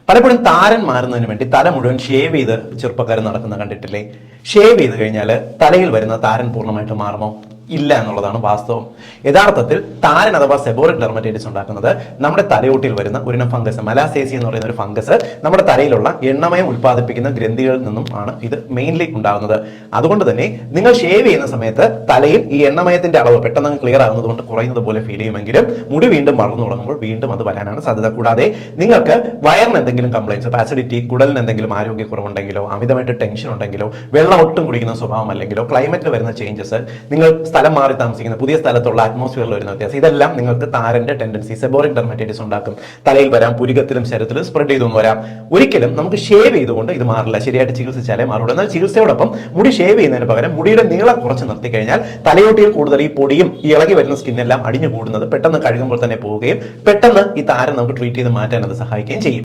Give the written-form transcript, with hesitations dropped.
പലപ്പോഴും താരൻ മാറുന്നതിന് വേണ്ടി തല മുഴുവൻ ഷേവ് ചെയ്ത് ചെറുപ്പക്കാർ നടക്കുന്ന കണ്ടിട്ടില്ലേ? ഷേവ് ചെയ്ത് കഴിഞ്ഞാൽ തലയിൽ വരുന്ന താരൻ പൂർണ്ണമായിട്ട് മാറുമോ? ഇല്ല എന്നുള്ളതാണ് വാസ്തവം. യഥാർത്ഥത്തിൽ താരൻ അഥവാ സെബോറിക് ഡെർമറ്റൈറ്റിസ് ഉണ്ടാക്കുന്നത് നമ്മുടെ തലയോട്ടിൽ വരുന്ന ഒരു ഫംഗസ്, മലാസേസി എന്ന് പറയുന്ന ഒരു ഫംഗസ് നമ്മുടെ തലയിലുള്ള എണ്ണമയം ഉൽപ്പാദിപ്പിക്കുന്ന ഗ്രന്ഥികളിൽ നിന്നും ആണ് ഇത് മെയിൻലി ഉണ്ടാകുന്നത്. അതുകൊണ്ട് തന്നെ നിങ്ങൾ ഷേവ് ചെയ്യുന്ന സമയത്ത് തലയിൽ ഈ എണ്ണമയത്തിന്റെ അളവ് പെട്ടെന്ന് ക്ലിയർ ആകുന്നത് കൊണ്ട് കുറയുന്നത് പോലെ ഫീൽ ചെയ്യുമെങ്കിലും മുടി വീണ്ടും വളർന്നു തുടങ്ങുമ്പോൾ വീണ്ടും അത് വരാനാണ് സാധ്യത. കൂടാതെ നിങ്ങൾക്ക് വയറിന് എന്തെങ്കിലും കംപ്ലൈൻസ്, ആസിഡിറ്റി, കുടലിന് എന്തെങ്കിലും ആരോഗ്യക്കുറവുണ്ടെങ്കിലോ, അമിതമായിട്ട് ടെൻഷൻ ഉണ്ടെങ്കിലോ, വെള്ളം ഒട്ടും കുടിക്കുന്ന സ്വഭാവം അല്ലെങ്കിലോ, ക്ലൈമറ്റിൽ വരുന്ന ചേഞ്ചസ്, നിങ്ങൾ സ്ഥലം മാറി താമസിക്കുന്ന പുതിയ സ്ഥലത്തുള്ള അറ്റ്മോസ്ഫിയറിൽ വരുന്ന വ്യത്യാസം, ഇതെല്ലാം നിങ്ങൾക്ക് താരന്റെ ടെൻഡൻസി, സെബോറിക് ഡെർമറ്റൈറ്റിസ് ഉണ്ടാക്കും. തലയിൽ വരാം, പുരികത്തിലും ശരീരത്തിലും സ്പ്രെഡ് ചെയ്തൊന്നും വരാം. ഒരിക്കലും നമുക്ക് ഷേവ് ചെയ്തുകൊണ്ട് ഇത് മാറില്ല. ശരിയായിട്ട് ചികിത്സിച്ചാലേ മാറുള്ളൂ. എന്നാൽ ചികിത്സയോടൊപ്പം മുടി ഷേവ് ചെയ്യുന്നതിന് പകരം മുടിയുടെ നീളം കുറച്ച് നിർത്തി കഴിഞ്ഞാൽ തലയോട്ടിയിൽ കൂടുതൽ ഈ പൊടിയും ഈ ഇളകി വരുന്ന സ്കിന്നെല്ലാം അടിഞ്ഞു കൂടുന്നത് പെട്ടെന്ന് കഴുകുമ്പോൾ തന്നെ പോവുകയും പെട്ടെന്ന് ഈ താരം നമുക്ക് ട്രീറ്റ് ചെയ്ത് മാറ്റാൻ അത് സഹായിക്കുകയും ചെയ്യും.